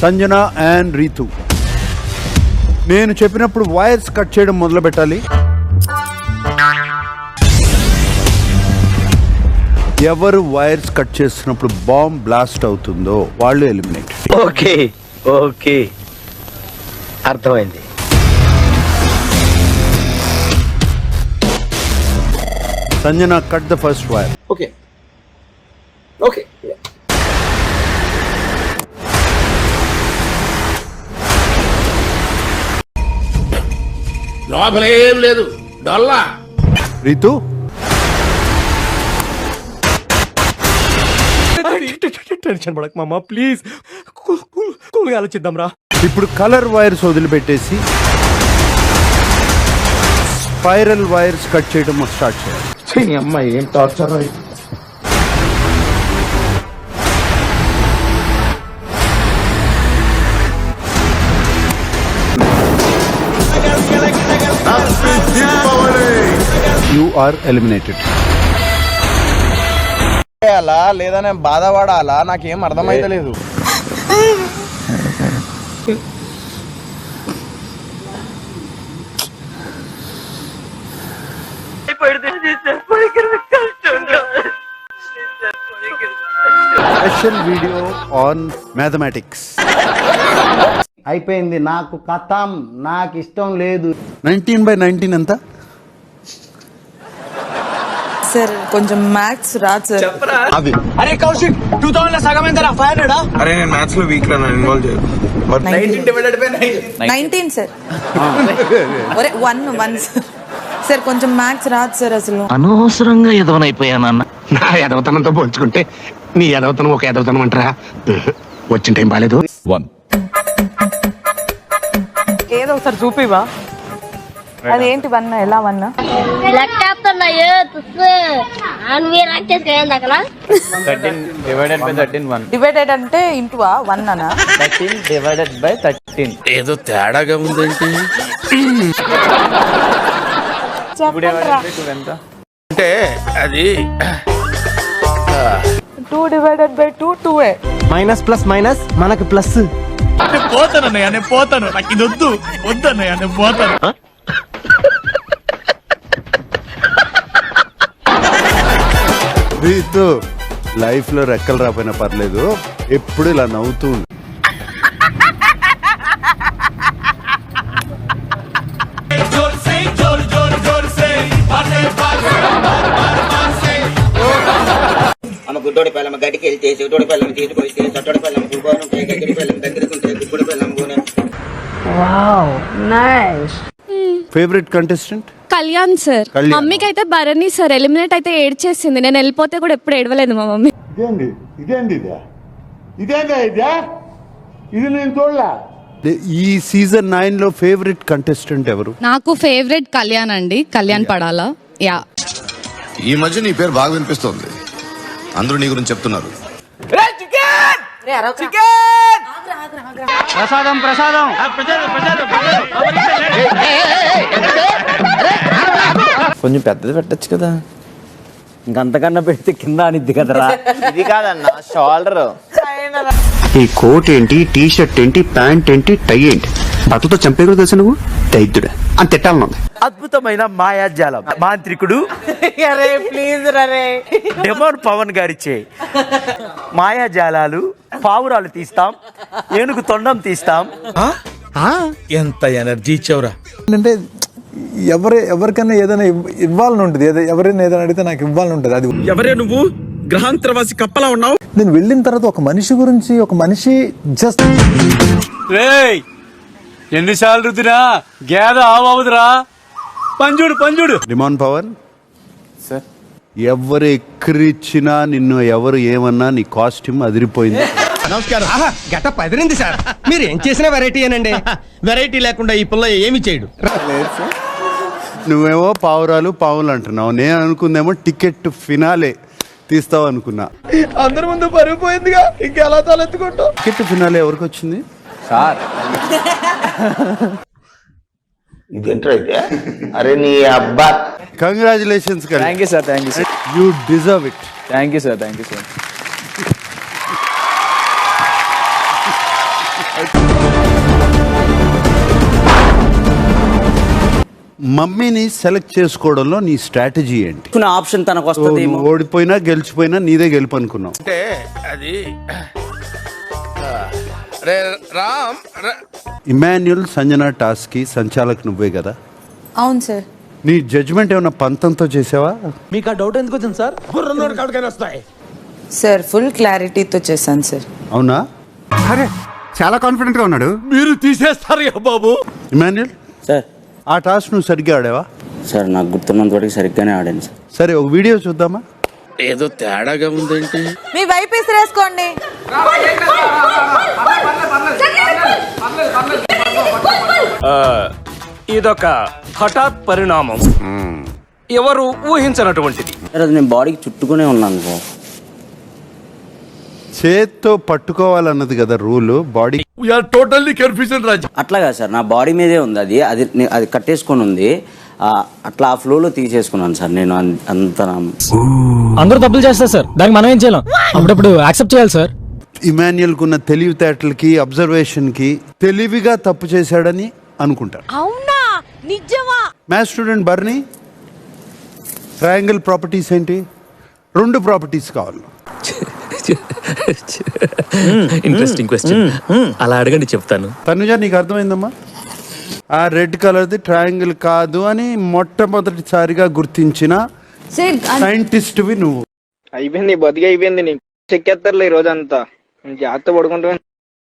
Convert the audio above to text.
Sanjana and Ritu, నేను చెప్పినప్పుడు wires cut చేయడం మొదలు పెట్టాలి. ఎవరు వైర్స్ కట్ చేస్తున్నప్పుడు బాంబ్ బ్లాస్ట్ అవుతుందో వాళ్ళు ఎలిమినేట్. ఓకే ఓకే అర్థమైంది. Sanjana cut the first wire. Okay okay లోపల ఏం లేదు డొల్లా. రీతు టెన్షన్ పడక మామ ప్లీజ్, కూల్గా ఆలోచిద్దాం రా. ఇప్పుడు కలర్ వైర్స్ వదిలిపెట్టేసి స్పైరల్ వైర్స్ కట్ చేయడం స్టార్ట్ చేయాలి. అమ్మాయి ఏం టార్చర్. You are eliminated. లేదా నేను బాధపడాలా, నాకేం అర్థమైతలేదు. Special video on mathematics. అయిపోయింది, నాకు కథం, నాకు ఇష్టం లేదు. 19/19 ఎంత? సార్ కొంచెం మ్యాథ్స్ రాదు సార్. అరే కౌశిక్ 2000 లో సగం ఎంత 500? అరే నేను మ్యాథ్స్ లో వీక్ రా, ఇన్వాల్వ్ చేయదు. 19 సార్. ఒరే 1 సార్ కొంచెం మ్యాథ్స్ రాదు సార్. అసలు అనవసరంగా ఎదవనైపోయానన్న. నా ఎదవతనంతో పోల్చుకుంటే నీ ఎదవతనం ఒక ఎదవతనం అంటారా? వచ్చిన టైం బాలేదు. ఏదో ఒకసారి చూపివా, అదేంటి 1 ఎలా 1? డివైడెడ్ అంటే ఇంటువా 1 అనా? 13/13 ఏదో తేడాగా ఉందేంటి అంటే అది 2/2 2 మైనస్ ప్లస్ మైనస్ మనకు ప్లస్. పోతానన్నయ్య, నేను పోతాను, నాకు ఇది వద్దన్నయ్య, నేను పోతాను. రీతు లైఫ్ లో రెక్కలు రాపోయినా పర్లేదు, ఎప్పుడు ఇలా నవ్వుతూ ఉండు. గుడ్డోడి పిల్లమ్మ గడికి వెళ్తే చెవిటోడి పిల్లమ్మ తీసుకొస్తే చట్టోడి పిల్లమ్మ గుడ్డోడు గడి పిల్లం దగ్గరకుంటే గుడ్డోడి పిల్లం పోనే. Wow nice. Favourite contestant Kalyan sir. మమ్మీకి అయితే భరణి సార్ ఎలిమినేట్ అయితే ఏడ్చేసింది. నేను వెళ్ళిపోతే కూడా ఎప్పుడు ఏడవలేదు మా మమ్మీ. ఈ సీజన్ 9 లో ఫేవరెట్ కంటెస్టెంట్ ఎవరు? నాకు ఫేవరెట్ కళ్యాణ్ అండి, కళ్యాణ్ పడాలా. యా, ఈ మధ్య నీ పేరు బాగా వినిపిస్తోంది, అందరూ నీ గురించి చెప్తున్నారు. ప్రసాదం ప్రసాదం కొంచెం పెద్దది పెట్టచ్చు కదా, ఇంకంతకన్నా పెడితే కింద అనిద్ది కదరా. ఇది కాదన్నా షోల్డర్. ఈ కోట్ ఏంటి, టీ షర్ట్ ఏంటి, ప్యాంట్ ఏంటి, టై ఏంటి, బతుతో చంపే కూడా తెలుసు నువ్వు దైద్యుడా అని తిట్టాలను. అద్భుతమైన మాయాజాలం మాంత్రికుడు డెమోన్ పవన్ గారిచే మాయాజాలాలు, పావురాలు తీస్తాం, ఏనుగు తొండం తీస్తాం. ఎంత ఎనర్జీ ఇచ్చావురా. అంటే ఎవరికైనా ఏదైనా ఇవ్వాలని ఉంటుంది, ఎవరైనా ఏదైనా అడిగితే నాకు ఇవ్వాలని ఉంటుంది. అది ఎవరే నువ్వు గ్రహాంతరవాసి కప్పలా ఉన్నావు. నేను వెళ్ళిన తర్వాత ఒక మనిషి గురించి, ఒక మనిషి జస్ట్ ఎన్నిసార్లు రుద్దినా గేద ఆవుదురా. పంజుడు డిమాన్ పవన్ సార్, ఎవరు ఎక్కిరిచ్చినా నిన్ను ఎవరు ఏమన్నా నీ కాస్ట్యూమ్ అదిరిపోయింది. నమస్కారం. గెటప్ అదిరింది సార్, మీరు ఏం చేసిన వెరైటీ అనండి. వెరైటీ లేకుండా ఈ పుల్ల ఏమి చేయడు. నువ్వేమో పావులు అంటున్నావు, నేను అనుకుందేమో టికెట్ ఫినాలే తీస్తావు అనుకున్నా. అందరి ముందు పరిగిపోయిందిగా, ఇంకెలా తలెత్తుకుంటావు. టికెట్ ఫినాలే ఎవరికి వచ్చింది సార్? ఇదేంట్రా అయితే? అరే నీ అబ్బా. Congratulations. Thank you sir, thank you sir. You deserve it. Thank you sir, thank you sir. మమ్మీని సెలెక్ట్ చేసుకోవడంలో నీ స్ట్రాటజీ ఏంటి? ఆప్షన్ తనకు వస్తుంది. నువ్వు ఓడిపోయినా గెలిచిపోయినా నీదే గెలుపు అనుకున్నావు. అంటే అది రే రామ్ ఇమాన్యుల్ సంజన టాస్క్ కి సంచాలక్ నువ్వే కదా? అవును సార్. నీ జడ్జ్మెంట్ ఏమైనా పంతంతో చేసావా? మీకు ఆ డౌట్ ఎందుకు వచ్చింది సార్? బుర్రనోడు కాడికైనా వస్తాయి. సార్ ఫుల్ క్లారిటీతో చేశాను సార్. అవునా? అరే చాలా కాన్ఫిడెంట్ గా ఉన్నాడు. మీరు తీసేస్తారు బాబు. ఇమాన్యుల్, సార్ ఆ టాస్క్ నువ్వు సరిగ్గా ఆడావా? సార్ నాకు గుర్తున్నంత వరకు సరిగ్గానే ఆడాను సార్. సరే, ఒక వీడియో చూద్దామా? ఏదో తేడాగా ఉందేంటి? మీ వైపు విసిరేసుకోండి. ఇదొక హఠాత్ పరిణామం, ఎవరు ఊహించినటువంటిది. సార్ అది నేను బాడీకి చుట్టుకునే ఉన్నాను సార్. చేత్తో పట్టుకోవాలన్నది కదా రూల్. బాడీ టోటల్లీ కన్ఫ్యూజన్ రాజు. అట్లాగా సార్, నా బాడీ మీదే ఉంది అది అది అది కట్టేసుకొని ఉంది. అట్లా ఆ ఫ్లోలో తీసేసుకున్నాను సార్ నేను. అంత అందరూ తప్పులు చేస్తారు సార్, దానికి మనం ఏం చేయలేం. అప్పుడప్పుడు యాక్సెప్ట్ చేయాలి సార్. ఇమాన్యుల్ కున్న తెలివితేటలకి, అబ్జర్వేషన్ కి తెలివిగా తప్పు చేశాడని అనుకుంటారు. అవునా? నిజమా? మ్యాథ్స్ స్టూడెంట్ బర్నీ, ట్రయాంగిల్ ప్రాపర్టీస్ ఏంటి? 2 ప్రాపర్టీస్ కావాలి. ఇంట్రెస్టింగ్ క్వశ్చన్, అలా అడగండి చెప్తాను. తనుజ, నీకు అర్థమైందమ్మా? ఆ రెడ్ కలర్ది ట్రయాంగిల్ కాదు అని మొట్టమొదటిసారిగా గుర్తించిన సైంటిస్ట్వి నువ్వు. అయిపోయింది, బతికి అయిపోయింది. నీకు చెక్కేస్తారులే ఈ రోజంతా. జాగ్రత్త పడుకుంటా.